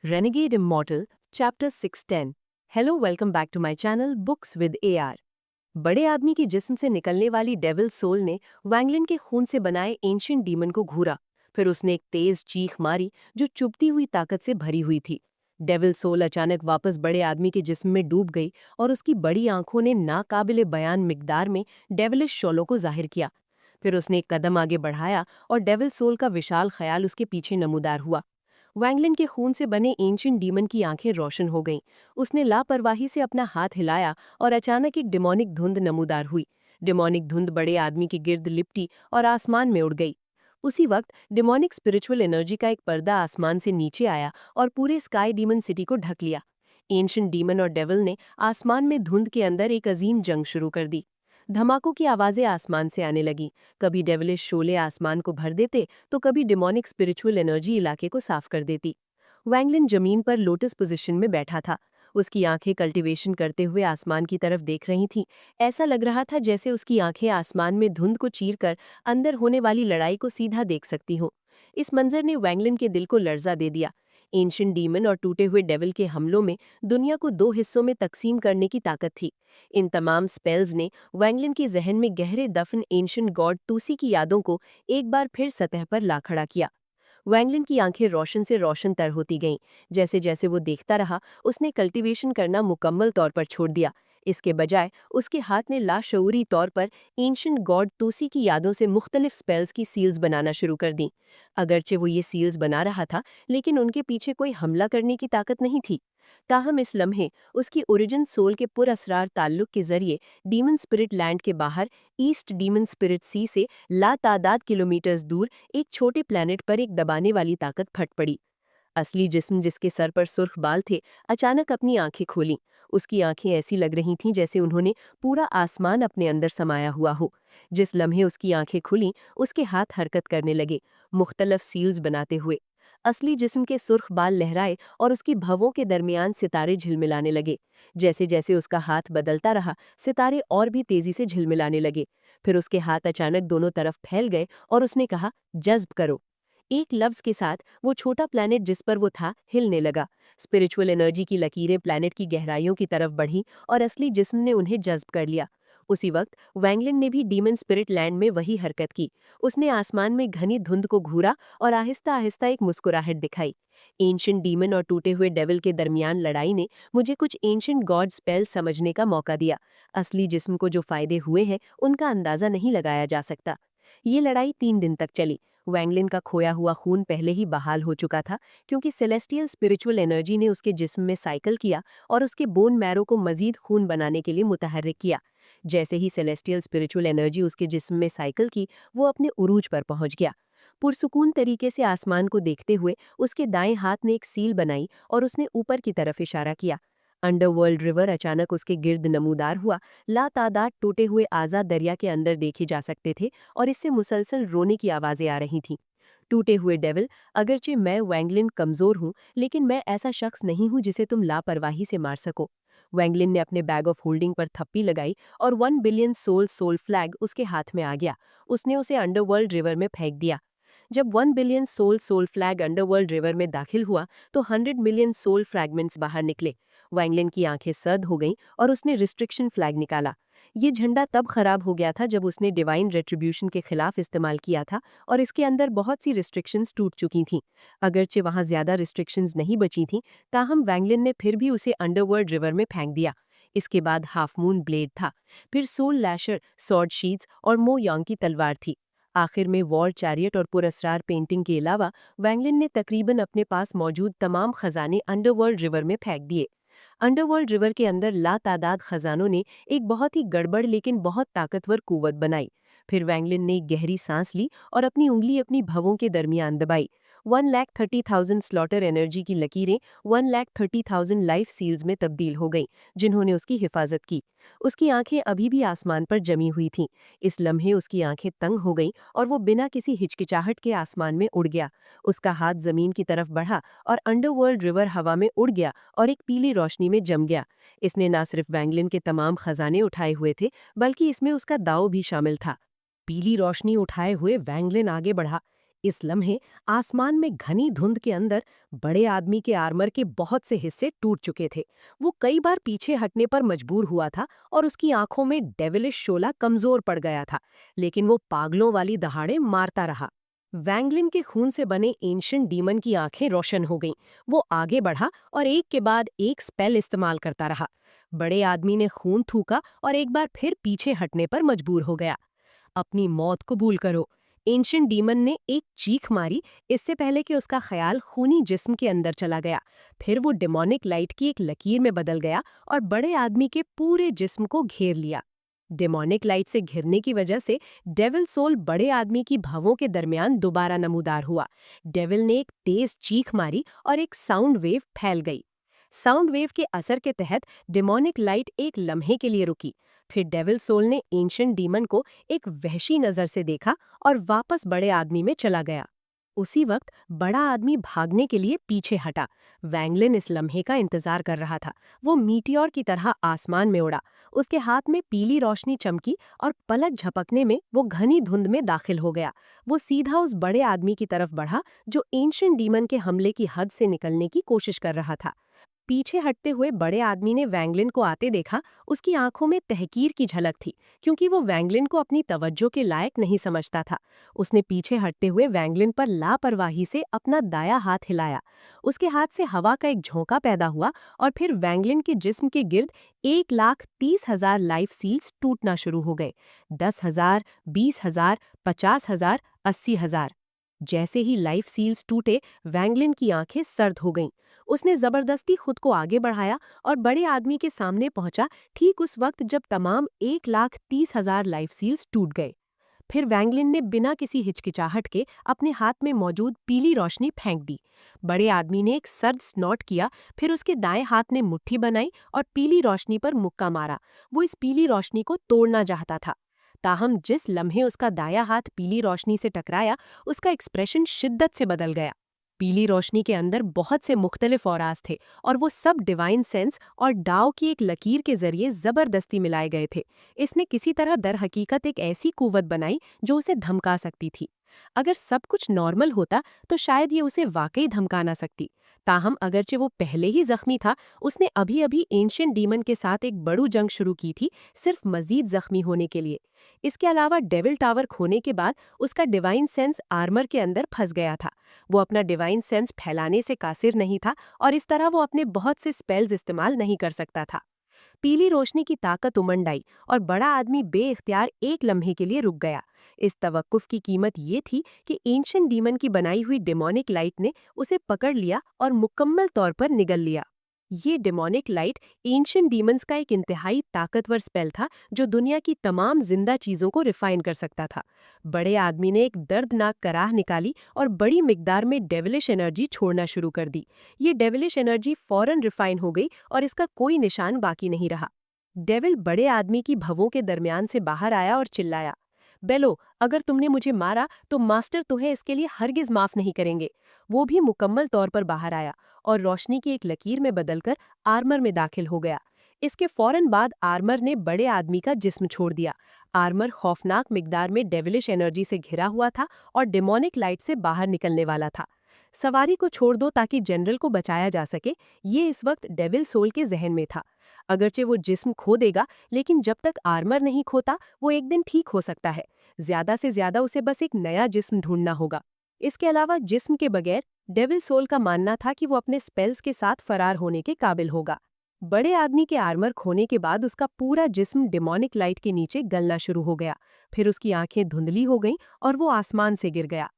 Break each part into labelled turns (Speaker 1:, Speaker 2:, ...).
Speaker 1: Renegade Immortal, Chapter 610. Hello welcome back to my channel books with AR. बड़े आदमी के जिस्म से निकलने वाली डेविल सोल ने वैंगलिन के खून से बनाए एंशिएंट डीमन को घूरा। फिर उसने एक तेज चीख मारी जो चुभती हुई ताकत से भरी हुई थी। डेविल सोल अचानक वापस बड़े आदमी के जिस्म में डूब गई और उसकी बड़ी आंखों ने नाकाबिले बयान मिकदार में डेविलिश शोलों को जाहिर किया। फिर उसने एक कदम आगे बढ़ाया और डेविल सोल का विशाल ख्याल उसके पीछे नमूदार हुआ। वैंगलिन के खून से बने एंशिएंट डीमन की आंखें रोशन हो गईं। उसने लापरवाही से अपना हाथ हिलाया और अचानक एक डिमोनिक धुंध नमूदार हुई। डिमोनिक धुंध बड़े आदमी के गिर्द लिपटी और आसमान में उड़ गई। उसी वक्त डिमोनिक स्पिरिचुअल एनर्जी का एक पर्दा आसमान से नीचे आया और पूरे स्काई डीमन सिटी को ढक लिया। एंशिएंट डीमन और डेविल ने आसमान में धुंध के अंदर एक अजीम जंग शुरू कर दी। धमाकों की आवाजें आसमान से आने लगी। कभी डेविलिश शोले आसमान को भर देते तो कभी डिमोनिक स्पिरिचुअल एनर्जी इलाके को साफ कर देती। वैंगलिन जमीन पर लोटस पोजीशन में बैठा था। उसकी आंखें कल्टीवेशन करते हुए आसमान की तरफ देख रही थीं। ऐसा लग रहा था जैसे उसकी आंखें आसमान में धुंध को चीरकर अंदर होने वाली लड़ाई को सीधा देख सकती हों। इस मंजर ने वैंगलिन के दिल को लर्जा दे दिया। एंशिएंट डीमन और टूटे हुए डेविल के हमलों में दुनिया को दो हिस्सों में तकसीम करने की ताकत थी। इन तमाम स्पेल्स ने वैंगलिन के जहन में गहरे दफन एंशिएंट गॉड टूसी की यादों को एक बार फिर सतह पर ला खड़ा किया। वैंगलिन की आंखें रोशन से रोशन तर होती गईं। जैसे जैसे वो देखता रहा, उसने कल्टीवेशन करना मुकम्मल तौर पर छोड़ दिया। इसके बजाय उसके हाथ ने लाशऊरी तौर पर एंशिएंट गॉड तूसी की यादों से मुख्तलिफ स्पेल्स की सील्स बनाना शुरू कर दी। अगरचे वो ये सील्स बना रहा था, लेकिन उनके पीछे कोई हमला करने की ताकत नहीं थी। ताहम इस लम्हे उसकी ओरिजिन सोल के पुरअसरार ताल्लुक के जरिए डीमन स्पिरिट लैंड के बाहर ईस्ट डीमन स्पिरिट सी से लातादाद किलोमीटर्स दूर एक छोटे प्लैनेट पर एक दबाने वाली ताकत फट पड़ी। असली जिस्म जिसके सर पर सुर्ख बाल थे, अचानक अपनी आंखें खोलीं। उसकी आंखें ऐसी लग रही थीं जैसे उन्होंने पूरा आसमान अपने अंदर समाया हुआ हो। जिस लम्हे उसकी आंखें खुलीं, उसके हाथ हरकत करने लगे, मुख्तलफ सील्स बनाते हुए। असली जिस्म के सुर्ख बाल लहराए और उसकी भवों के दरमियान सितारे झिलमिलाने लगे। जैसे जैसे उसका हाथ बदलता रहा, सितारे और भी तेजी से झिलमिलाने लगे। फिर उसके हाथ अचानक दोनों तरफ फैल गए और उसने कहा, जज्ब करो। एक लफ्ज के साथ वो छोटा प्लैनेट जिस पर वो था हिलने लगा। स्पिरिचुअल एनर्जी की लकीरें प्लैनेट की गहराइयों की तरफ बढ़ीं और असली जिस्म ने उन्हें जज्ब कर लिया। उसी वक्त वैंगलिन ने भी डीमन स्पिरिट लैंड में वही हरकत की। उसने आसमान में घनी धुंध को घूरा और आहिस्ता आहिस्ता एक मुस्कुराहट दिखाई। एंशिएंट डीमन और टूटे हुए डेविल के दरमियान लड़ाई ने मुझे कुछ एंशिएंट गॉड स्पेल समझने का मौका दिया। असली जिस्म को जो फायदे हुए हैं, उनका अंदाजा नहीं लगाया जा सकता। ये लड़ाई 3 दिन तक चली। वैंगलिन का खोया हुआ खून पहले ही बहाल हो चुका था, क्योंकि सेलेस्टियल स्पिरिचुअल एनर्जी ने उसके जिस्म में साइकिल किया और उसके बोन मैरो को मजीद खून बनाने के लिए मुतहर्रिक किया। जैसे ही सेलेस्टियल स्पिरिचुअल एनर्जी उसके जिस्म में साइकिल की, वो अपने उरूज पर पहुंच गया। पुरसुकून तरीके से आसमान को देखते हुए उसके दाएं हाथ ने एक सील बनाई और उसने ऊपर की तरफ इशारा किया। अंडरवर्ल्ड रिवर अचानक उसके गिर्द नमूदार हुआ। लातादाद टूटे हुए आज़ाद दरिया के अंदर देखे जा सकते थे और इससे मुसलसल रोने की आवाज़ें आ रही थीं। टूटे हुए डेविल, अगरचे मैं वैंगलिन कमज़ोर हूँ, लेकिन मैं ऐसा शख्स नहीं हूँ जिसे तुम लापरवाही से मार सको। वैंगलिन ने अपने बैग ऑफ होल्डिंग पर थप्पी लगाई और 1 बिलियन सोल फ्लैग उसके हाथ में आ गया। उसने उसे अंडरवर्ल्ड रिवर में फेंक दिया। जब 1 billion soul flag underworld river में दाखिल हुआ तो 100 मिलियन सोल फ्रैगमेंट्स बाहर निकले। वैंगलिन की आंखें सर्द हो गईं और उसने रिस्ट्रिक्शन फ्लैग निकाला। ये झंडा तब खराब हो गया था जब उसने डिवाइन रेट्रिब्यूशन के खिलाफ इस्तेमाल किया था और इसके अंदर बहुत सी रिस्ट्रिक्शंस टूट चुकी थीं। अगरचे वहां ज्यादा रिस्ट्रिक्शंस नहीं बची थीं, ताहम वैंगलिन ने फिर भी उसे अंडरवर्ल्ड रिवर में फेंक दिया। इसके बाद हाफ मून ब्लेड था, फिर सोल लैशर, सॉर्ड शीट्स और मो यांग की तलवार थी। आखिर में वॉर चैरियट और पुरस्कार पेंटिंग के अलावा वैंगलिन ने तकरीबन अपने पास मौजूद तमाम खजाने अंडरवर्ल्ड रिवर में फेंक दिए। अंडरवर्ल्ड रिवर के अंदर लातादाद खजानों ने एक बहुत ही गड़बड़ लेकिन बहुत ताकतवर कुव्वत बनाई। फिर वैंगलिन ने एक गहरी सांस ली और अपनी उंगली अपनी भवों के दरमियान दबाई। 1,30,000 स्लॉटर एनर्जी की लकीरें 1,30,000 लाइफ सील्स में तब्दील हो गईं, जिन्होंने उसकी हिफाजत की। उसकी आंखें अभी भी आसमान पर जमी हुई थीं। इस लम्हे उसकी आंखें तंग हो गईं और वो बिना किसी हिचकिचाहट के आसमान में उड़ गया। उसका हाथ जमीन की तरफ बढ़ा और अंडरवर्ल्ड रिवर हवा में उड़ गया और एक पीली रोशनी में जम गया। इसने न सिर्फ वैंगलिन के तमाम खजाने उठाए हुए थे, बल्कि इसमें उसका दाव भी शामिल था। पीली रोशनी उठाए हुए वैंगलिन आगे बढ़ा। इस लम्हे आसमान में घनी धुंध के अंदर बड़े आदमी के आर्मर के बहुत से हिस्से टूट चुके थे। वो कई बार पीछे हटने पर मजबूर हुआ था और उसकी आंखों में डेविलिश शोला कमजोर पड़ गया था, लेकिन वो पागलों वाली दहाड़े मारता रहा। वैंगलिन के खून से बने एंशिएंट डीमन की आंखें रोशन हो गईं। वो आगे बढ़ा और एक के बाद एक स्पेल इस्तेमाल करता रहा। बड़े आदमी ने खून थूका और एक बार फिर पीछे हटने पर मजबूर हो गया। अपनी मौत कबूल करो, एंशिएंट डीमन ने एक चीख मारी, इससे पहले कि उसका ख्याल खूनी जिस्म के अंदर चला गया। फिर वो डेमोनिक लाइट की एक लकीर में बदल गया और बड़े आदमी के पूरे जिस्म को घेर लिया। डेमोनिक लाइट से घिरने की वजह से डेविल सोल बड़े आदमी की भवों के दरमियान दोबारा नमूदार हुआ। डेविल ने एक तेज चीख मारी और एक साउंड वेव फैल गई। साउंड वेव के असर के तहत डेमोनिक लाइट एक लम्हे के लिए रुकी। फिर डेविल सोल ने एंशिएंट डीमन को एक वहशी नजर से देखा और वापस बड़े आदमी में चला गया। उसी वक्त बड़ा आदमी भागने के लिए पीछे हटा। वैंगलिन इस लम्हे का इंतजार कर रहा था। वो मीटियोर की तरह आसमान में उड़ा। उसके हाथ में पीली रोशनी चमकी और पलक झपकने में वो घनी धुंध में दाखिल हो गया। वो सीधा उस बड़े आदमी की तरफ बढ़ा जो एंशिएंट डीमन के हमले की हद से निकलने की कोशिश कर रहा था। पीछे हटते हुए बड़े आदमी ने वैंगलिन को आते देखा। उसकी आंखों में तहकीर की झलक थी, क्योंकि वो वैंगलिन को अपनी तवज्जो के लायक नहीं समझता था। उसने पीछे हटते हुए वैंगलिन पर लापरवाही से अपना दाया हाथ हिलाया। उसके हाथ से हवा का एक झोंका पैदा हुआ और फिर वैंगलिन के जिस्म के गिर्द 1,30,000 लाइफ सील्स टूटना शुरू हो गए। 10,000, 20,000, 50,000, 80,000। जैसे ही लाइफ सील्स टूटे, वैंगलिन की आंखें सर्द हो गईं। उसने जबरदस्ती खुद को आगे बढ़ाया और बड़े आदमी के सामने पहुंचा, ठीक उस वक्त जब तमाम 1,30,000 लाइफ सील्स टूट गए। फिर वैंगलिन ने बिना किसी हिचकिचाहट के अपने हाथ में मौजूद पीली रोशनी फेंक दी। बड़े आदमी ने एक सर्द स्नॉट किया, फिर उसके दाएं हाथ ने मुट्ठी बनाई और पीली रोशनी पर मुक्का मारा। वो इस पीली रोशनी को तोड़ना चाहता था। ताहम जिस लम्हे उसका दायां हाथ पीली रोशनी से टकराया, उसका एक्सप्रेशन शिद्दत से बदल गया। पीली रोशनी के अंदर बहुत से मुख्तलिफ औराज थे और वो सब डिवाइन सेंस और डाओ की एक लकीर के जरिए जबरदस्ती मिलाए गए थे। इसने किसी तरह दर हकीकत एक ऐसी कुव्वत बनाई जो उसे धमका सकती थी। अगर सब कुछ नॉर्मल होता तो शायद ये उसे वाकई धमका ना सकती। ताहम अगरचे वो पहले ही जख्मी था, उसने अभी अभी एंशिएंट डीमन के साथ एक बड़ू जंग शुरू की थी, सिर्फ मजीद जख्मी होने के लिए। इसके अलावा डेविल टावर खोने के बाद उसका डिवाइन सेंस आर्मर के अंदर फंस गया था। वो अपना डिवाइन सेंस फैलाने से कासिर नहीं था और इस तरह वो अपने बहुत से स्पेल्स इस्तेमाल नहीं कर सकता था। पीली रोशनी की ताकत उमंड आई और बड़ा आदमी बेइख्तियार एक लम्हे के लिए रुक गया। इस तवक्कुफ की कीमत ये थी कि एंशिएंट डीमन की बनाई हुई डेमोनिक लाइट ने उसे पकड़ लिया और मुकम्मल तौर पर निगल लिया। ये डेमोनिक लाइट एंशिएंट डीमंस का एक इंतहाई ताकतवर स्पेल था जो दुनिया की तमाम जिंदा चीजों को रिफाइन कर सकता था। बड़े आदमी ने एक दर्दनाक कराह निकाली और बड़ी मिकदार में डेविलिश एनर्जी छोड़ना शुरू कर दी। ये डेविलिश एनर्जी फौरन रिफाइन हो गई और इसका कोई निशान बाकी नहीं रहा। डेविल बड़े आदमी की भवों के दरमियान से बाहर आया और चिल्लाया, बेलो, अगर तुमने मुझे मारा तो मास्टर तुम्हें इसके लिए हरगिज माफ नहीं करेंगे। वो भी मुकम्मल तौर पर बाहर आया और रोशनी की एक लकीर में बदलकर आर्मर में दाखिल हो गया। इसके फौरन बाद आर्मर ने बड़े आदमी का जिस्म छोड़ दिया। आर्मर खौफनाक मिकदार में डेविलिश एनर्जी से घिरा हुआ था और डेमोनिक लाइट से बाहर निकलने वाला था। सवारी को छोड़ दो ताकि जनरल को बचाया जा सके, ये इस वक्त डेविल सोल के जहन में था। अगरचे वो जिस्म खो देगा, लेकिन जब तक आर्मर नहीं खोता वो एक दिन ठीक हो सकता है। ज्यादा से ज्यादा उसे बस एक नया जिस्म ढूंढना होगा। इसके अलावा जिस्म के बगैर डेविल सोल का मानना था कि वो अपने स्पेल्स के साथ फरार होने के काबिल होगा। बड़े आदमी के आर्मर खोने के बाद उसका पूरा जिस्म डेमोनिक लाइट के नीचे गलना शुरू हो गया। फिर उसकी आंखें धुंधली हो गईं और वो आसमान से गिर गया।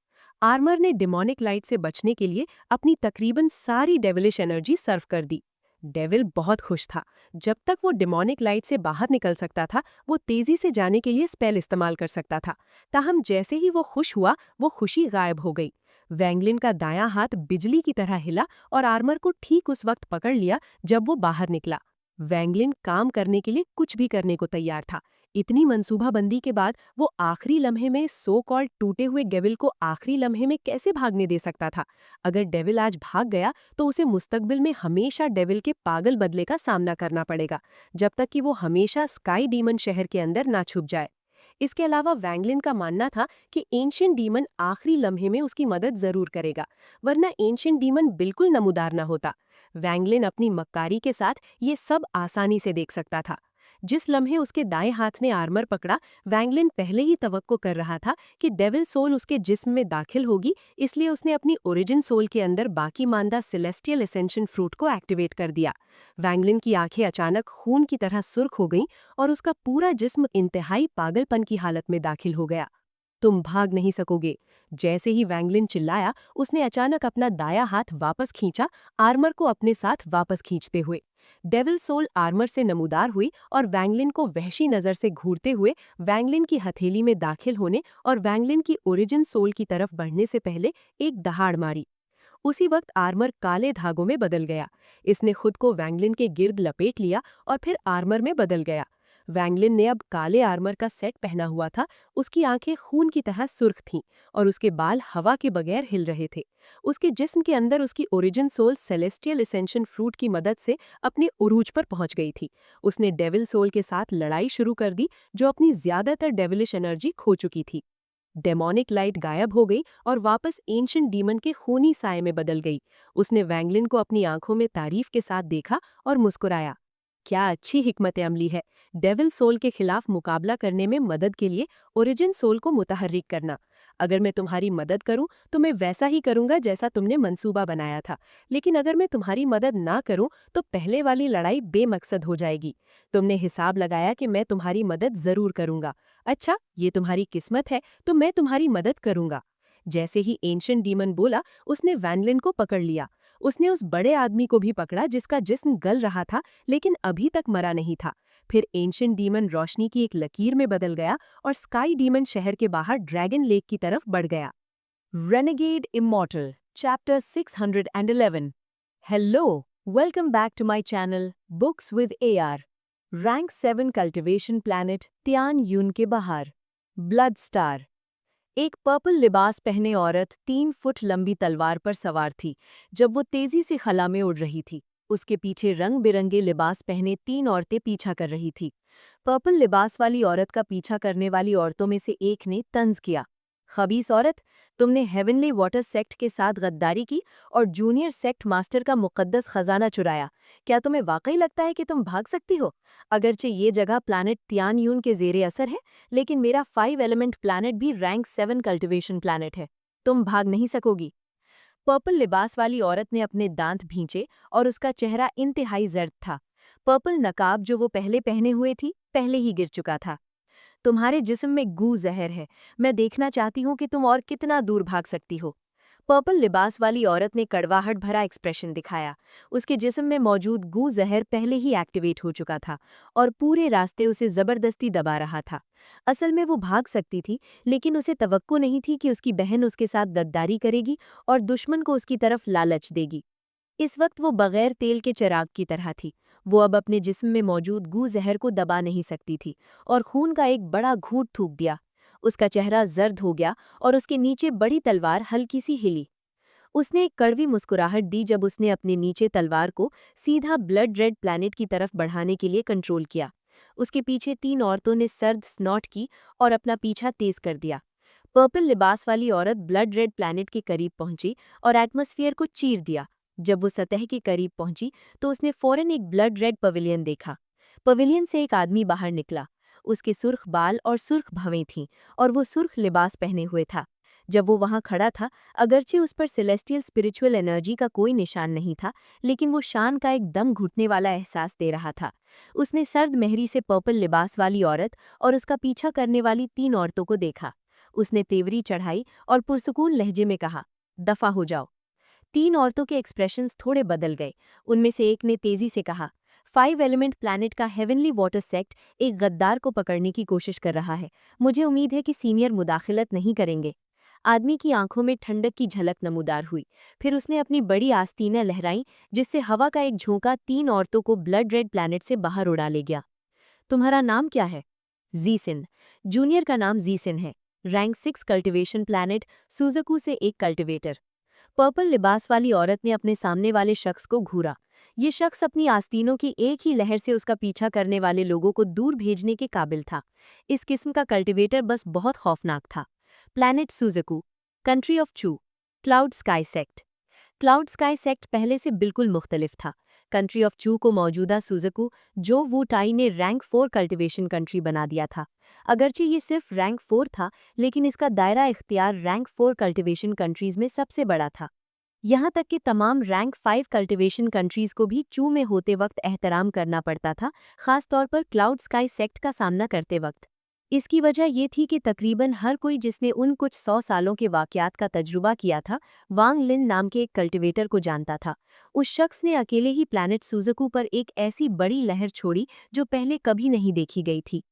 Speaker 1: आर्मर ने डेमोनिक लाइट से बचने के लिए अपनी तकरीबन सारी डेविलिश एनर्जी सर्व कर दी। डेविल बहुत खुश था। जब तक वो डेमोनिक लाइट से बाहर निकल सकता था, वो तेजी से जाने के लिए स्पेल इस्तेमाल कर सकता था। ताहम जैसे ही वो खुश हुआ, वो खुशी गायब हो गई। वैंगलिन का दायां हाथ बिजली की तरह हिला और आर्मर को ठीक उस वक्त पकड़ लिया जब वो बाहर निकला। वैंगलिन काम करने के लिए कुछ भी करने को तैयार था। इतनी मंसूबाबंदी के बाद वो आखिरी लम्हे में सो कॉल्ड टूटे हुए डेविल को आखिरी लम्हे में कैसे भागने दे सकता था। अगर डेविल आज भाग गया तो उसे मुस्तकबिल में हमेशा डेविल के पागल बदले का सामना करना पड़ेगा, जब तक कि वो हमेशा स्काई डीमन शहर के अंदर ना छुप जाए। इसके अलावा वैंगलिन का मानना था कि एंशिएंट डीमन आखिरी लम्हे में उसकी मदद जरूर करेगा, वरना एंशिएंट डीमन बिल्कुल नमूदार न होता। वैंगलिन अपनी मक्कारी के साथ ये सब आसानी से देख सकता था। जिस लम्हे उसके दाएं हाथ ने आर्मर पकड़ा, वैंगलिन पहले ही तवक्को कर रहा था कि डेविल सोल उसके जिस्म में दाखिल होगी, इसलिए उसने अपनी ओरिजिन सोल के अंदर बाकी मानदा सेलेस्टियल एसेंशन फ्रूट को एक्टिवेट कर दिया। वैंगलिन की आंखें अचानक खून की तरह सुर्ख हो गईं और उसका पूरा जिस्म इंतहाई पागलपन की हालत में दाखिल हो गया। तुम भाग नहीं सकोगे। जैसे ही वैंगलिन चिल्लाया, उसने अचानक अपना दायां हाथ वापस खींचा, आर्मर को अपने साथ वापस खींचते हुए। डेविल सोल आर्मर से नमूदार हुई और वैंगलिन को वहशी नजर से घूरते हुए वैंगलिन की हथेली में दाखिल होने और वैंगलिन की ओरिजिन सोल की तरफ बढ़ने से पहले एक दहाड़ मारी। उसी वक्त आर्मर काले धागों में बदल गया। इसने खुद को वैंगलिन के गिर्द लपेट लिया और फिर आर्मर में बदल गया। वैंगलिन ने अब काले आर्मर का सेट पहना हुआ था। उसकी आंखें खून की तरह सुर्ख थीं और उसके बाल हवा के बगैर हिल रहे थे। उसके जिस्म के अंदर उसकी origin soul celestial ascension fruit की मदद से अपने उरूज पर पहुंच गई थी। उसने डेविल सोल के साथ लड़ाई शुरू कर दी, जो अपनी ज्यादातर डेविलिश एनर्जी खो चुकी थी। डेमोनिक लाइट गायब हो गई और वापस एंशिएंट डीमन के खूनी साए में बदल गई। उसने वैंगलिन को अपनी आंखों में तारीफ के साथ देखा और मुस्कुराया। क्या अच्छी हिकमत अमली है, डेविल सोल के खिलाफ मुकाबला करने में मदद के लिए ओरिजिन सोल को मुतहर्रिक करना। अगर मैं तुम्हारी मदद करूं तो मैं वैसा ही करूंगा जैसा तुमने मंसूबा बनाया था, लेकिन अगर मैं तुम्हारी मदद ना करूं तो पहले वाली लड़ाई बेमकसद हो जाएगी। तुमने हिसाब लगाया कि मैं तुम्हारी मदद जरूर करूंगा। अच्छा, ये तुम्हारी किस्मत है, तो मैं तुम्हारी मदद करूंगा। जैसे ही एंशिएंट डीमन बोला, उसने वैनलिन को पकड़ लिया। उसने उस बड़े आदमी को भी पकड़ा जिसका जिस्म गल रहा था लेकिन अभी तक मरा नहीं था। फिर एंशिएंट डीमन रोशनी की एक लकीर में बदल गया और स्काई डीमन शहर के बाहर ड्रैगन लेक की तरफ बढ़ गया। Renegade immortal chapter 611। Hello, welcome back to my channel books with AR. Rank 7 cultivation planet Tian Yun के बाहर। Blood star. एक पर्पल लिबास पहने औरत 3 फुट लंबी तलवार पर सवार थी जब वो तेजी से खला में उड़ रही थी। उसके पीछे रंग बिरंगे लिबास पहने 3 औरतें पीछा कर रही थी। पर्पल लिबास वाली औरत का पीछा करने वाली औरतों में से एक ने तंज किया, खबीस औरत, तुमने हेवनली वाटर सेक्ट के साथ गद्दारी की और जूनियर सेक्ट मास्टर का मुकद्दस खजाना चुराया। क्या तुम्हें वाकई लगता है कि तुम भाग सकती हो? अगरचे ये जगह प्लैनेट तियान यून के जेरे असर है, लेकिन मेरा 5 एलिमेंट प्लैनेट भी रैंक 7 कल्टिवेशन प्लैनेट है। तुम भाग नहीं सकोगी। पर्पल लिबास वाली औरत ने अपने दांत भींचे और उसका चेहरा इंतहाई जर्द था। पर्पल नकाब जो वो पहले पहने हुए थी, पहले ही गिर चुका था। तुम्हारे जिस्म में गू जहर है। मैं देखना चाहती हूँ कि तुम और कितना दूर भाग सकती हो। पर्पल लिबास वाली औरत ने कड़वाहट भरा एक्सप्रेशन दिखाया। उसके जिस्म में मौजूद गू जहर पहले ही एक्टिवेट हो चुका था और पूरे रास्ते उसे जबरदस्ती दबा रहा था। असल में वो भाग सकती थी, लेकिन उसे तवक्को नहीं थी कि उसकी बहन उसके साथ गद्दारी करेगी और दुश्मन को उसकी तरफ लालच देगी। इस वक्त वो बगैर तेल के चिराग की तरह थी। वो अब अपने जिस्म में मौजूद गू जहर को दबा नहीं सकती थी और खून का एक बड़ा घूंट थूक दिया। उसका चेहरा जर्द हो गया और उसके नीचे बड़ी तलवार हल्की सी हिली। उसने एक कड़वी मुस्कुराहट दी जब उसने अपने नीचे तलवार को सीधा ब्लड रेड प्लैनेट की तरफ बढ़ाने के लिए कंट्रोल किया। उसके पीछे 3 औरतों ने सर्द स्नॉट की और अपना पीछा तेज कर दिया। पर्पल लिबास वाली औरत ब्लड रेड प्लैनेट के करीब पहुंची और एटमॉस्फेयर को चीर दिया। जब वो सतह के करीब पहुंची तो उसने फौरन एक ब्लड रेड पवेलियन देखा। पवेलियन से एक आदमी बाहर निकला। उसके सुर्ख बाल और सुर्ख भवें थीं और वो सुर्ख लिबास पहने हुए था। जब वो वहां खड़ा था, अगरचे उस पर सेलेस्टियल स्पिरिचुअल एनर्जी का कोई निशान नहीं था, लेकिन वो शान का एक दम घुटने वाला एहसास दे रहा था। उसने सर्द मेहरी से पर्पल लिबास वाली औरत और उसका पीछा करने वाली 3 औरतों को देखा। उसने तेवरी चढ़ाई और पुरसुकून लहजे में कहा, दफा हो जाओ। 3 औरतों के एक्सप्रेशंस थोड़े बदल गए। उनमें से एक ने तेजी से कहा, 5 एलिमेंट प्लैनेट का हेवनली वाटर सेक्ट एक गद्दार को पकड़ने की कोशिश कर रहा है। मुझे उम्मीद है कि सीनियर मुदाखिलत नहीं करेंगे। आदमी की आंखों में ठंडक की झलक नमूदार हुई। फिर उसने अपनी बड़ी आस्तीनें लहराई, जिससे हवा का एक झोंका 3 औरतों को ब्लड रेड प्लैनेट से बाहर उड़ा ले गया। तुम्हारा नाम क्या है? जीसिन। जूनियर का नाम जीसिन है। रैंक 6 कल्टिवेशन प्लैनेट सुजुकू से एक कल्टिवेटर। पर्पल लिबास वाली औरत ने अपने सामने वाले शख्स को घूरा। ये शख्स अपनी आस्तीनों की एक ही लहर से उसका पीछा करने वाले लोगों को दूर भेजने के काबिल था। इस किस्म का कल्टीवेटर बस बहुत खौफनाक था। प्लैनेट सुज़ुकू, कंट्री ऑफ चू, cloud sky sect. Cloud sky sect पहले से बिल्कुल मुख्तलिफ था। कंट्री ऑफ चू को मौजूदा सुज़ुकू जो वू टाई ने रैंक 4 कल्टीवेशन कंट्री बना दिया था। अगरचे ये सिर्फ रैंक 4 था, लेकिन इसका दायरा इख्तियार रैंक 4 कल्टीवेशन कंट्रीज में सबसे बड़ा था। यहाँ तक कि तमाम रैंक 5 कल्टीवेशन कंट्रीज को भी चू में होते वक्त एहतराम करना पड़ता था, खास तौर पर क्लाउड स्काई सेक्ट का सामना करते वक्त। इसकी वजह ये थी कि तकरीबन हर कोई जिसने उन कुछ 100 सालों के वाक़यात का तजुर्बा किया था, वांग लिन नाम के एक कल्टीवेटर को जानता था। उस शख्स ने अकेले ही प्लैनेट सुज़ुकू पर एक ऐसी बड़ी लहर छोड़ी जो पहले कभी नहीं देखी गई थी।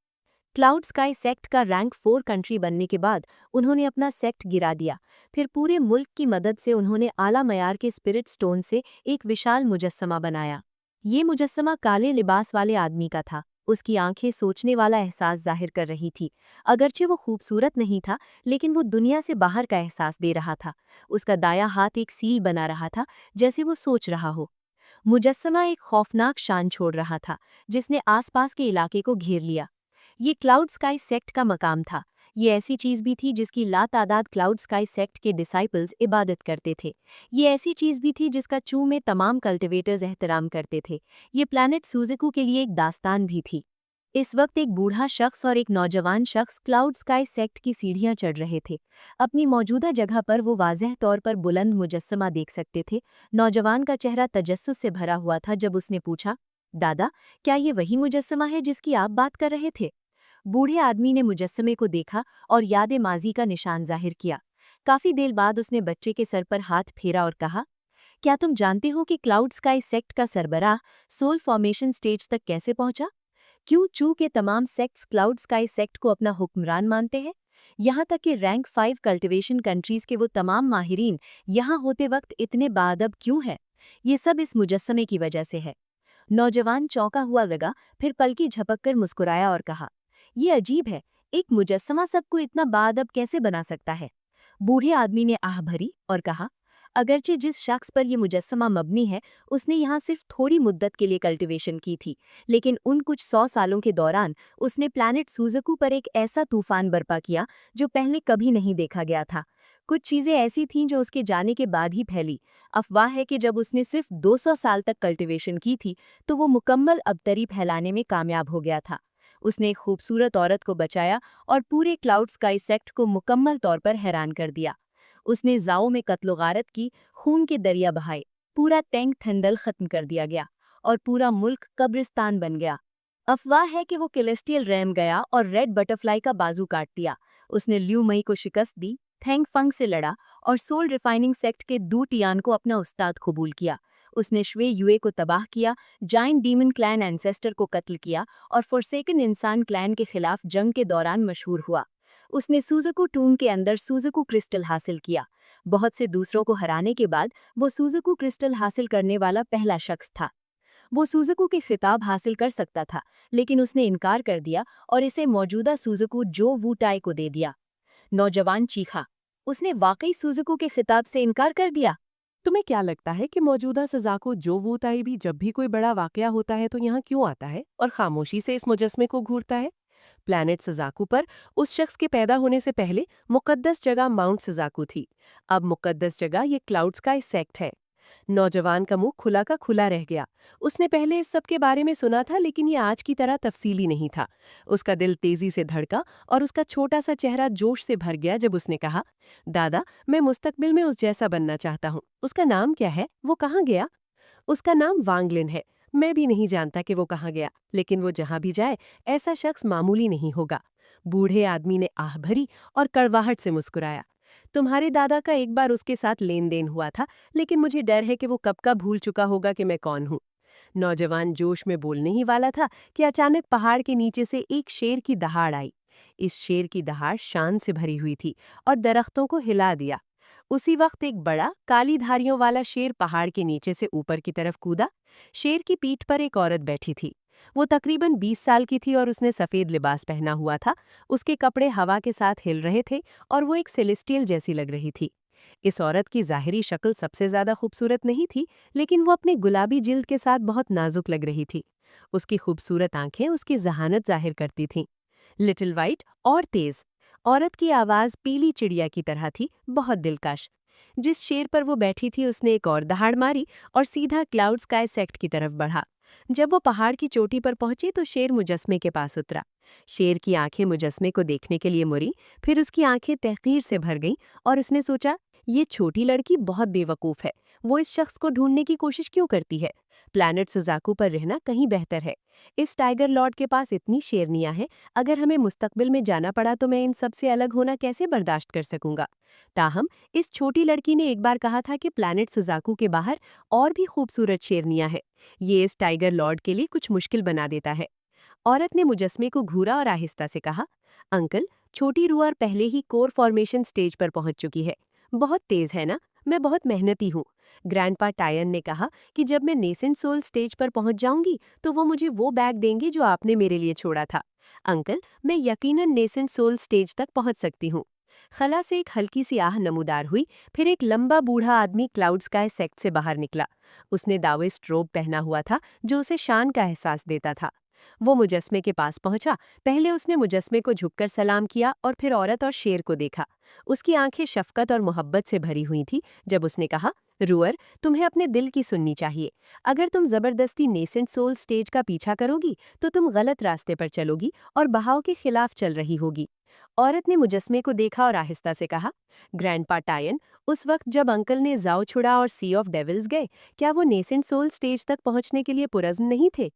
Speaker 1: क्लाउड स्काई सेक्ट का रैंक 4 कंट्री बनने के बाद उन्होंने अपना सेक्ट गिरा दिया। फिर पूरे मुल्क की मदद से उन्होंने आला मयार के स्पिरिट स्टोन से एक विशाल मुजस्समा बनाया। ये मुजस्समा काले लिबास वाले आदमी का था। उसकी आंखें सोचने वाला एहसास जाहिर कर रही थी। अगरचे वो खूबसूरत नहीं था, लेकिन वो दुनिया से बाहर का एहसास दे रहा था। उसका दायां हाथ एक सील बना रहा था, जैसे वो सोच रहा हो। मुजस्समा एक खौफनाक शान छोड़ रहा था, जिसने आसपास के इलाके को घेर लिया। ये क्लाउड स्काई सेक्ट का मकाम था। ये ऐसी चीज़ भी थी जिसकी लातादाद क्लाउड स्काई सेक्ट के डिसाइपल्स इबादत करते थे। ये ऐसी चीज़ भी थी जिसका चू में तमाम कल्टिवेटर्स एहतराम करते थे। ये प्लैनेट सुज़ुकू के लिए एक दास्तान भी थी। इस वक्त एक बूढ़ा शख्स और एक नौजवान शख्स क्लाउड स्काई सेक्ट की सीढ़ियां चढ़ रहे थे। अपनी मौजूदा जगह पर वो वाज़ेह तौर पर बुलंद मुजस्समा देख सकते थे। नौजवान का चेहरा तजस्सुस से भरा हुआ था जब उसने पूछा, दादा, क्या ये वही मुजस्समा है जिसकी आप बात कर रहे थे? बूढ़े आदमी ने मुजस्समे को देखा और याद माजी का निशान जाहिर किया। काफी देर बाद उसने बच्चे के सर पर हाथ फेरा और कहा, क्या तुम जानते हो कि क्लाउड स्काई सेक्ट का सरबराह सोल फॉर्मेशन स्टेज तक कैसे पहुंचा? क्यों चू के तमाम सेक्ट्स क्लाउड स्काई सेक्ट को अपना हुक्मरान मानते हैं? यहाँ तक कि रैंक 5 कल्टीवेशन कंट्रीज के वो तमाम माहिरीन यहाँ होते वक्त इतने बाअदब क्यों है? ये सब इस मुजस्समे की वजह से है। नौजवान चौंका हुआ लगा, फिर पलकी झपककर मुस्कुराया और कहा, ये अजीब है, एक मुजस्समा सबको इतना बाअदब कैसे बना सकता है? बूढ़े आदमी ने आह भरी और कहा, अगरचे जिस शख्स पर यह मुजस्समा मबनी है, उसने यहाँ सिर्फ थोड़ी मुद्दत के लिए कल्टीवेशन की थी, लेकिन उन कुछ 100 सालों के दौरान उसने प्लैनेट सुज़ुकू पर एक ऐसा तूफान बर्पा किया जो पहले कभी नहीं देखा गया था। कुछ चीज़ें ऐसी थीं जो उसके जाने के बाद ही फैली। अफवाह है कि जब उसने सिर्फ 200 साल तक कल्टीवेशन की थी, तो वो मुकम्मल अबतरी फैलाने में कामयाब हो गया था। उसने एक खूबसूरत औरत को बचाया और पूरे क्लाउड स्काई सेक्ट को मुकम्मल तौर पर हैरान कर दिया। उसने जाओ में कत्लो-गारत की, खून के दरिया बहाए, पूरा टैंक थंडल खत्म कर दिया गया और पूरा मुल्क कब्रिस्तान बन गया। अफवाह है कि वो केलेस्टियल रैम गया और रेड बटरफ्लाई का बाजू काट दिया। उसने ल्यू मई को शिकस्त दी, थैंग फंग से लड़ा और सोल रिफाइनिंग सेक्ट के दू टियान को अपना उस्ताद कबूल किया। उसने श्वे युए को तबाह किया, जाइंट डीमन क्लैन एंसेस्टर को कत्ल किया और फोरसेकन इंसान क्लैन के खिलाफ जंग के दौरान मशहूर हुआ। उसने सुज़ुकू टूम के अंदर सुज़ुकू क्रिस्टल हासिल किया। बहुत से दूसरों को हराने के बाद वो सुज़ुकू क्रिस्टल हासिल करने वाला पहला शख्स था। वो सुज़ुकू के खिताब हासिल कर सकता था, लेकिन उसने इनकार कर दिया और इसे मौजूदा सुज़ुकू जो वू टाई को दे दिया। नौजवान चीखा, उसने वाकई सुज़ुकू के खिताब से इनकार कर दिया?
Speaker 2: तुम्हें क्या लगता है कि मौजूदा सजाको जो वूताई भी जब भी कोई बड़ा वाकया होता है तो यहाँ क्यों आता है और खामोशी से इस मुजस्मे को घूरता है? प्लैनेट सजाकू पर उस शख्स के पैदा होने से पहले मुकद्दस जगह माउंट सजाकू थी। अब मुकद्दस जगह ये क्लाउड स्काई सेक्ट है। नौजवान का मुंह खुला का खुला रह गया। उसने पहले इस सब के बारे में सुना था, लेकिन ये आज की तरह तफसीली नहीं था। उसका दिल तेजी से धड़का और उसका छोटा सा चेहरा जोश से भर गया जब उसने कहा, दादा, मैं मुस्तकबिल में उस जैसा बनना चाहता हूँ। उसका नाम क्या है? वो कहाँ गया? उसका नाम वांगलिन है। मैं भी नहीं जानता कि वो कहाँ गया, लेकिन वो जहाँ भी जाए, ऐसा शख्स मामूली नहीं होगा। बूढ़े आदमी ने आह भरी और कड़वाहट से मुस्कुराया। तुम्हारे दादा का एक बार उसके साथ लेन देन हुआ था, लेकिन मुझे डर है कि वो कब का भूल चुका होगा कि मैं कौन हूँ। नौजवान जोश में बोलने ही वाला था कि अचानक पहाड़ के नीचे से एक शेर की दहाड़ आई। इस शेर की दहाड़ शान से भरी हुई थी और दरख्तों को हिला दिया। उसी वक्त एक बड़ा काली धारियों वाला शेर पहाड़ के नीचे से ऊपर की तरफ कूदा। शेर की पीठ पर एक औरत बैठी थी। वो तकरीबन 20 साल की थी और उसने सफेद लिबास पहना हुआ था। उसके कपड़े हवा के साथ हिल रहे थे और वो एक सेलेस्टियल जैसी लग रही थी। इस औरत की ज़ाहिरी शक्ल सबसे ज़्यादा खूबसूरत नहीं थी, लेकिन वो अपने गुलाबी जिल्द के साथ बहुत नाजुक लग रही थी। उसकी खूबसूरत आंखें उसकी जहानत जाहिर करती थीं। लिटिल वाइट और तेज। औरत की आवाज़ पीली चिड़िया की तरह थी, बहुत दिलकश। जिस शेर पर वो बैठी थी उसने एक और दहाड़ मारी और सीधा क्लाउड स्काई सेक्ट की तरफ बढ़ा। जब वो पहाड़ की चोटी पर पहुंची तो शेर मुजस्मे के पास उतरा। शेर की आंखें मुजस्मे को देखने के लिए मुड़ी, फिर उसकी आंखें तहकीर से भर गईं और उसने सोचा, ये छोटी लड़की बहुत बेवकूफ़ है। वो इस शख्स को ढूंढने की कोशिश क्यों करती है? प्लैनेट सुजाकू पर रहना कहीं बेहतर है। इस टाइगर लॉर्ड के पास इतनी शेरनियां हैं, अगर हमें मुस्तकबिल में जाना पड़ा तो मैं इन सब से अलग होना कैसे बर्दाश्त कर सकूंगा। ताहम इस छोटी लड़की ने एक बार कहा था कि प्लैनेट सुजाकू के बाहर और भी खूबसूरत शेरनियां हैं। ये इस टाइगर लॉर्ड के लिए कुछ मुश्किल बना देता है। औरत ने मुजस्मे को घूरा और आहिस्ता से कहा, अंकल, छोटी रूअर पहले ही कोर फॉर्मेशन स्टेज पर पहुंच चुकी है। बहुत तेज है ना? मैं बहुत मेहनती हूँ। ग्रैंडपा टायन ने कहा कि जब मैं नेसेंट सोल स्टेज पर पहुंच जाऊंगी तो वो मुझे वो बैग देंगे जो आपने मेरे लिए छोड़ा था। अंकल, मैं यकीनन नेसेंट सोल स्टेज तक पहुंच सकती हूँ। खला से एक हल्की सी आह नमूदार हुई। फिर एक लंबा बूढ़ा आदमी क्लाउड स्काई सेक्ट से बाहर निकला। उसने दावेस्ट रोब पहना हुआ था जो उसे शान का एहसास देता था। वो मुजस्मे के पास पहुंचा। पहले उसने मुजस्मे को झुककर सलाम किया और फिर औरत और शेर को देखा। उसकी आंखें शफकत और मोहब्बत से भरी हुई थी जब उसने कहा, रूअर, तुम्हें अपने दिल की सुननी चाहिए। अगर तुम जबरदस्ती नेसेंट सोल स्टेज का पीछा करोगी तो तुम गलत रास्ते पर चलोगी और बहाव के खिलाफ चल रही होगी। औरत ने मुजस्मे को देखा और आहिस्ता से कहा, ग्रैंडपा टायन, उस वक्त जब अंकल ने जाओ छुड़ा और सी ऑफ डेविल्स गए, क्या वो नेसेंट सोल स्टेज तक पहुंचने के लिए पुरज़्म नहीं थे?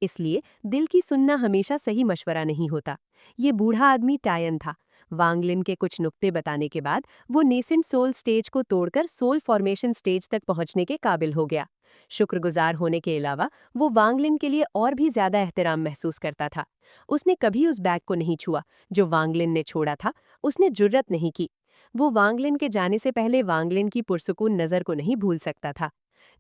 Speaker 2: इसलिए दिल की सुनना हमेशा सही मशवरा नहीं होता। ये बूढ़ा आदमी टायन था। वांगलिन के कुछ नुक्ते बताने के बाद वो नेसेंट सोल स्टेज को तोड़कर सोल फॉर्मेशन स्टेज तक पहुंचने के काबिल हो गया। शुक्रगुजार होने के अलावा वो वांगलिन के लिए और भी ज्यादा एहतराम महसूस करता था। उसने कभी उस बैग को नहीं छुआ जो वांगलिन ने छोड़ा था। उसने जुर्रत नहीं की। वो वांगलिन के जाने से पहले वांगलिन की पुरसुकून नज़र को नहीं भूल सकता था।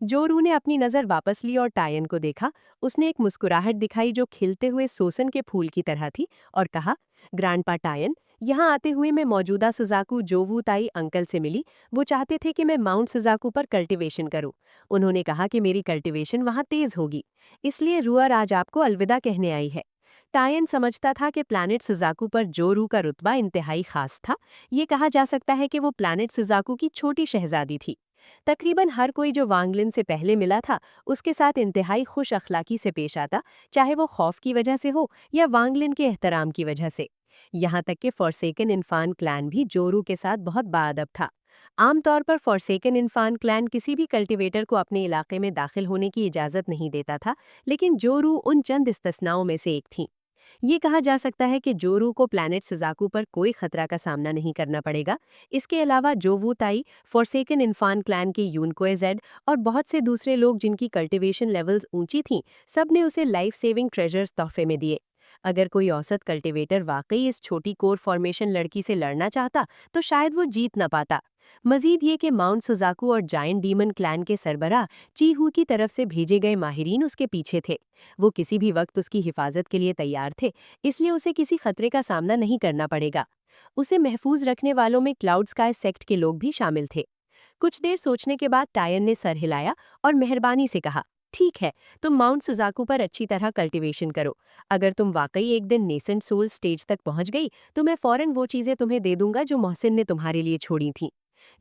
Speaker 2: जोरू ने अपनी नज़र वापस ली और टायन को देखा। उसने एक मुस्कुराहट दिखाई जो खिलते हुए सोसन के फूल की तरह थी और कहा, ग्रैंडपा टायन, यहाँ आते हुए मैं मौजूदा सुजाकू जोवू ताई अंकल से मिली। वो चाहते थे कि मैं माउंट सुजाकू पर कल्टीवेशन करूं। उन्होंने कहा कि मेरी कल्टीवेशन वहाँ तेज होगी। इसलिए रूअर आज आपको अलविदा कहने आई है। टायन समझता था कि प्लैनेट सुजाकू पर जोरू का रुतबा इंतहाई खास था। ये कहा जा सकता है कि वो प्लैनेट सुजाकू की छोटी शहजादी थी। तकरीबन हर कोई जो वांगलिन से पहले मिला था उसके साथ इंतहाई खुश अखलाकी से पेश आता, चाहे वो खौफ की वजह से हो या वांगलिन के एहतराम की वजह से। यहाँ तक कि फॉरसेकन इन्फान क्लैन भी जोरू के साथ बहुत बाअदब था। आमतौर पर फॉरसेकन इन्फान क्लैन किसी भी कल्टीवेटर को अपने इलाके में दाखिल होने की इजाज़त नहीं देता था, लेकिन जोरू उन चंद इस्तिस्नाओं में से एक थी। ये कहा जा सकता है कि जोरू को प्लैनेट सुजाकू पर कोई खतरा का सामना नहीं करना पड़ेगा। इसके अलावा जोवू ताई, फॉरसेकन इन्फान क्लैन के यूनकोएजेड और बहुत से दूसरे लोग जिनकी कल्टीवेशन लेवल्स ऊंची थीं, सब ने उसे लाइफ सेविंग ट्रेजर्स तोहफे में दिए। अगर कोई औसत कल्टीवेटर वाकई इस छोटी कोर फॉर्मेशन लड़की से लड़ना चाहता तो शायद वो जीत न पाता। मजीद ये कि माउंट सुजाकू और जायंट डीमन क्लैन के सरबराह चीहू की तरफ से भेजे गए माहिरीन उसके पीछे थे। वो किसी भी वक्त उसकी हिफाजत के लिए तैयार थे, इसलिए उसे किसी खतरे का सामना नहीं करना पड़ेगा। उसे महफूज रखने वालों में क्लाउड स्काई सेक्ट के लोग भी शामिल थे। कुछ देर सोचने के बाद टायन ने सर हिलाया और मेहरबानी से कहा, ठीक है, तुम माउंट सुजाकू पर अच्छी तरह कल्टीवेशन करो। अगर तुम वाकई एक दिन नेसेंट सोल स्टेज तक पहुंच गई तो मैं फौरन वो चीजें तुम्हें दे दूंगा जो मोहसिन ने तुम्हारे लिए छोड़ी थीं।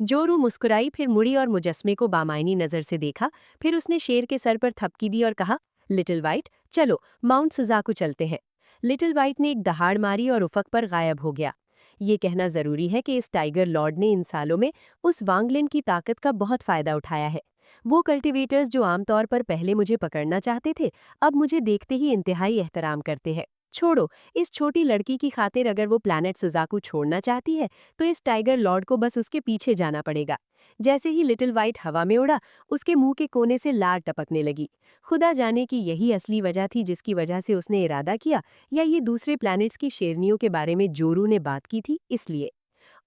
Speaker 2: जोरू मुस्कुराई, फिर मुड़ी और मुजस्मे को बामायनी नजर से देखा। फिर उसने शेर के सर पर थपकी दी और कहा, लिटिल वाइट, चलो माउंट सुजाकू चलते हैं। लिटिल वाइट ने एक दहाड़ मारी और उफक पर गायब हो गया। ये कहना जरूरी है कि इस टाइगर लॉर्ड ने इन सालों में उस वांगलिन की ताकत का बहुत फायदा उठाया है। वो कल्टीवेटर्स जो आमतौर पर पहले मुझे पकड़ना चाहते थे, अब मुझे देखते ही इंतहाई एहतराम करते हैं। छोड़ो, इस छोटी लड़की की खातिर अगर वो प्लैनेट सुजाकू छोड़ना चाहती है तो इस टाइगर लॉर्ड को बस उसके पीछे जाना पड़ेगा। जैसे ही लिटिल वाइट हवा में उड़ा, उसके मुंह के कोने से लार टपकने लगी। खुदा जाने कि यही असली वजह थी जिसकी वजह से उसने इरादा किया, या ये दूसरे प्लैनेट्स की शेरनियों के बारे में जोरू ने बात की थी इसलिए।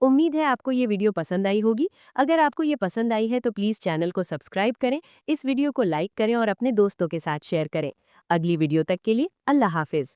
Speaker 2: उम्मीद है आपको ये वीडियो पसंद आई होगी। अगर आपको ये पसंद आई है तो प्लीज़ चैनल को सब्सक्राइब करें, इस वीडियो को लाइक करें और अपने दोस्तों के साथ शेयर करें। अगली वीडियो तक के लिए अल्लाह हाफिज़।